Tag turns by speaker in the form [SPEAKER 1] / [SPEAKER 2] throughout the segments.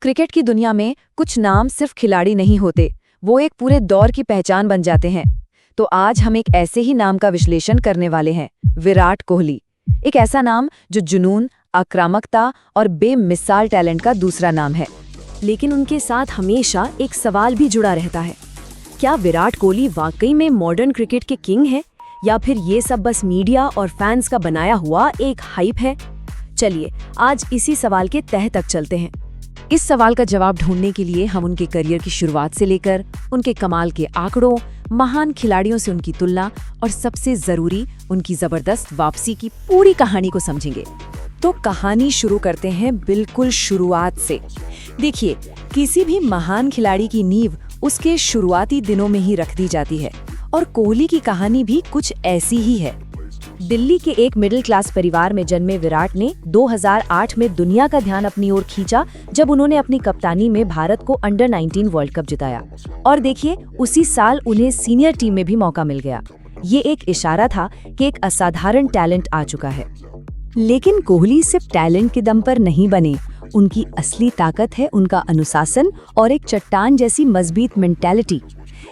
[SPEAKER 1] Cricket की दुनिया में कुछ नाम सिर्फ खिलाड़ी नहीं होते, वो एक पूरे दौर की पहचान बन जाते हैं। तो आज हम एक ऐसे ही नाम का विश्लेषण करने वाले हैं, विराट कोहली। एक ऐसा नाम जो जुनून, आक्रामकता और बेमिसाल टैलेंट का दूसरा नाम है।
[SPEAKER 2] लेकिन उनके साथ हमेशा एक सवाल भी जुड़ा रहता है, क्या विराट कोहली वाकई में मॉडर्न क्रिकेट के किंग हैं, या फिर ये सब बस मीडिया और फैंस का बनाया हुआ एक हाइप है? चलिए आज इसी सवाल के तह तक चलते हैं।
[SPEAKER 1] इस सवाल का जवाब ढूंढने के लिए हम उनके करियर की शुरुआत से लेकर उनके कमाल के आंकड़ों, महान खिलाड़ियों से उनकी तुलना और सबसे जरूरी उनकी जबरदस्त वापसी की पूरी कहानी को समझेंगे। तो कहानी शुरू करते हैं बिल्कुल शुरुआत से। देखिए, किसी भी महान खिलाड़ी की नींव उसके शुरुआती दिनों में ही रख दी जाती है, और कोहली की कहानी भी कुछ ऐसी ही है। दिल्ली के एक मिडिल क्लास परिवार में जन्मे विराट ने 2008 में दुनिया का ध्यान अपनी ओर खींचा, जब उन्होंने अपनी कप्तानी में भारत को अंडर 19 वर्ल्ड कप जिताया। और देखिए, उसी साल उन्हें सीनियर टीम में भी मौका मिल गया। ये एक इशारा था कि एक असाधारण टैलेंट आ चुका है। लेकिन कोहली सिर्फ टैलेंट के दम पर नहीं बने। उनकी असली ताकत है उनका अनुशासन और एक चट्टान जैसी मजबूत मेंटालिटी।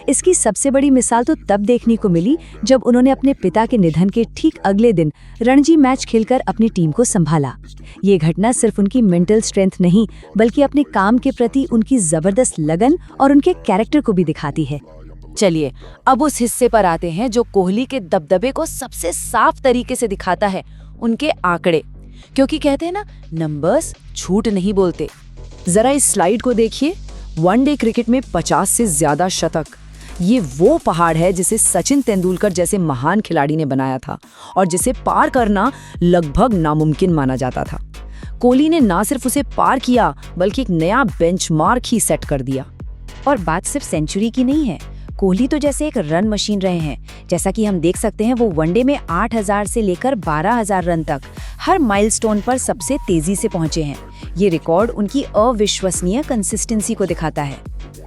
[SPEAKER 1] इसकी सबसे बड़ी मिसाल तो तब देखने को मिली जब उन्होंने अपने पिता के निधन के ठीक अगले दिन रणजी मैच खेलकर अपनी टीम को संभाला। ये घटना सिर्फ उनकी मेंटल स्ट्रेंथ नहीं, बल्कि अपने काम के प्रति उनकी जबरदस्त लगन और उनके कैरेक्टर को भी दिखाती है। चलिए अब उस हिस्से पर आते हैं जो कोहली के दबदबे को सबसे साफ तरीके से दिखाता है, उनके आंकड़े। क्योंकि कहते हैं ना, नंबर्स झूठ नहीं बोलते। जरा इस स्लाइड को देखिए। वनडे क्रिकेट में 50 से ज्यादा शतक, ये वो पहाड़ है जिसे सचिन तेंदुलकर जैसे महान खिलाड़ी ने बनाया था और जिसे पार करना लगभग नामुमकिन माना जाता था। कोहली ने ना सिर्फ उसे पार किया, बल्कि एक नया बेंचमार्क ही सेट कर दिया। और बात सिर्फ सेंचुरी की नहीं है, कोहली तो जैसे एक रन मशीन रहे हैं। जैसा कि हम देख सकते हैं, वो वनडे में 8000 से लेकर 12000 रन तक हर माइलस्टोन पर सबसे तेजी से पहुंचे हैं। ये रिकॉर्ड उनकी अविश्वसनीय कंसिस्टेंसी को दिखाता है।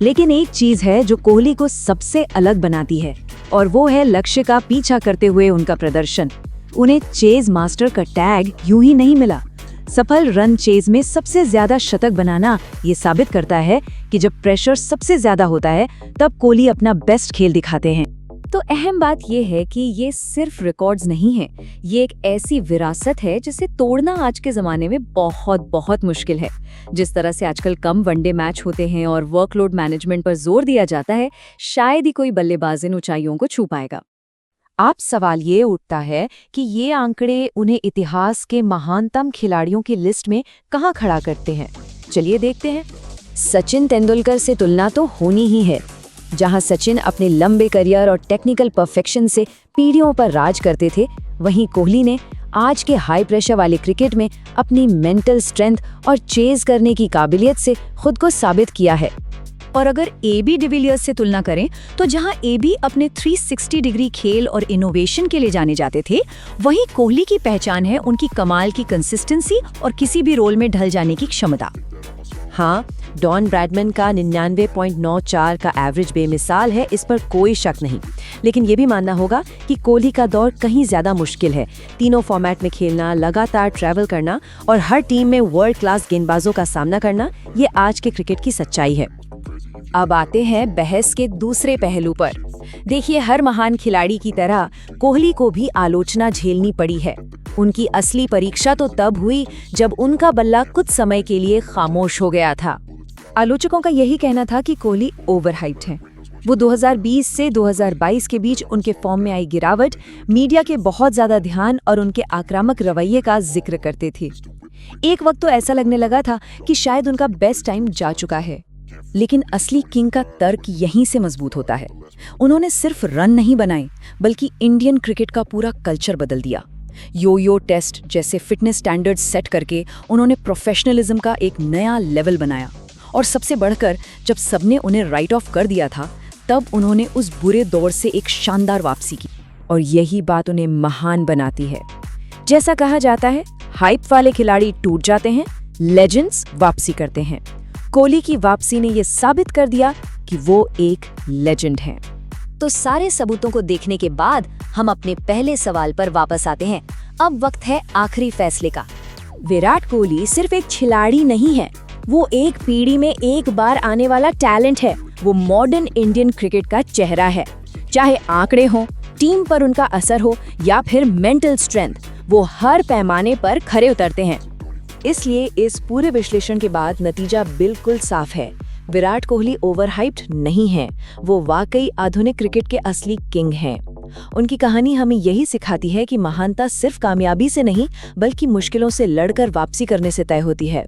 [SPEAKER 1] लेकिन एक चीज है जो कोहली को सबसे अलग बनाती है, और वो है लक्ष्य का पीछा करते हुए उनका प्रदर्शन। उन्हें चेज मास्टर का टैग यूं ही नहीं मिला। सफल रन चेज में सबसे ज्यादा शतक बनाना ये साबित करता है कि जब प्रेशर सबसे ज्यादा होता है, तब कोहली अपना बेस्ट खेल दिखाते हैं। तो अहम बात ये है कि ये सिर्फ रिकॉर्ड्स नहीं है, ये एक ऐसी विरासत है जिसे तोड़ना आज के ज़माने में बहुत बहुत मुश्किल है। जिस तरह से आजकल कम वनडे मैच होते हैं और वर्कलोड मैनेजमेंट पर जोर दिया जाता है, शायद ही कोई बल्लेबाज इन ऊंचाइयों को छू पाएगा। आप सवाल ये उठता है कि ये आंकड़े उन्हें इतिहास के महानतम खिलाड़ियों की लिस्ट में कहाँ खड़ा करते हैं। चलिए देखते हैं। सचिन तेंदुलकर से तुलना तो होनी ही है। जहां सचिन अपने लंबे करियर और टेक्निकल परफेक्शन से पीढ़ियों पर राज करते थे, वहीं कोहली ने आज के हाई प्रेशर वाले क्रिकेट में अपनी मेंटल स्ट्रेंथ और चेज करने की काबिलियत से खुद को साबित किया है। और अगर AB डिविलियर्स से तुलना करें, तो जहां AB अपने 360 डिग्री खेल और इनोवेशन के लिए जाने जाते थे, वहीं कोहली की पहचान है उनकी कमाल की कंसिस्टेंसी और किसी भी रोल में ढल जाने की क्षमता। हाँ, डॉन ब्रैडमैन का 99.94 का एवरेज बेमिसाल है, इस पर कोई शक नहीं। लेकिन ये भी मानना होगा कि कोहली का दौर कहीं ज्यादा मुश्किल है। तीनों फॉर्मेट में खेलना, लगातार ट्रैवल करना और हर टीम में वर्ल्ड क्लास गेंदबाजों का सामना करना, ये आज के क्रिकेट की सच्चाई है। अब आते हैं बहस के दूसरे पहलू पर। देखिए, हर महान खिलाड़ी की तरह कोहली को भी आलोचना झेलनी पड़ी है। उनकी असली परीक्षा तो तब हुई जब उनका बल्ला कुछ समय के लिए खामोश हो गया था। आलोचकों का यही कहना था कि कोहली ओवरहाइप्ड हैं। वो 2020 से 2022 के बीच उनके फॉर्म में आई गिरावट, मीडिया के बहुत ज्यादा ध्यान और उनके आक्रामक रवैये का जिक्र करते थे। एक वक्त तो ऐसा लगने लगा था कि शायद उनका बेस्ट टाइम जा चुका है। लेकिन असली किंग का तर्क यहीं से मजबूत होता है। उन्होंने सिर्फ रन नहीं बनाए, बल्कि इंडियन क्रिकेट का पूरा कल्चर बदल दिया। यो टेस्ट जैसे फिटनेस स्टैंडर्ड्स सेट करके उन्होंने प्रोफेशनलिज्म का एक नया लेवल बनाया। और सबसे बढ़कर, जब सबने उन्हें राइट ऑफ कर दिया था, तब उन्होंने उस बुरे दौर से एक शानदार वापसी की। और यही बात उन्हें महान बनाती है। जैसा कहा जाता है, हाइप वाले खिलाड़ी टूट जाते हैं, लेजेंड्स वापसी करते हैं। कोहली की वापसी ने यह साबित कर दिया कि वो एक लेजेंड हैं। तो सारे सबूतों को देखने के बाद हम अपने पहले सवाल पर वापस आते हैं। अब वक्त है आखिरी फैसले का। विराट कोहली सिर्फ एक खिलाड़ी नहीं है,
[SPEAKER 2] वो एक पीढ़ी में एक बार आने वाला टैलेंट है। वो मॉडर्न इंडियन क्रिकेट का चेहरा है। चाहे आंकड़े हों, टीम पर उनका असर हो या फिर मेंटल स्ट्रेंथ, वो हर पैमाने पर खरे उतरते हैं। इसलिए इस पूरे विश्लेषण के बाद नतीजा बिल्कुल साफ है। विराट कोहली ओवरहाइप्ड नहीं है, वो वाकई आधुनिक क्रिकेट के असली किंग हैं। उनकी कहानी हमें यही सिखाती है कि महानता सिर्फ कामयाबी से नहीं, बल्कि मुश्किलों से लड़कर वापसी करने से तय होती है।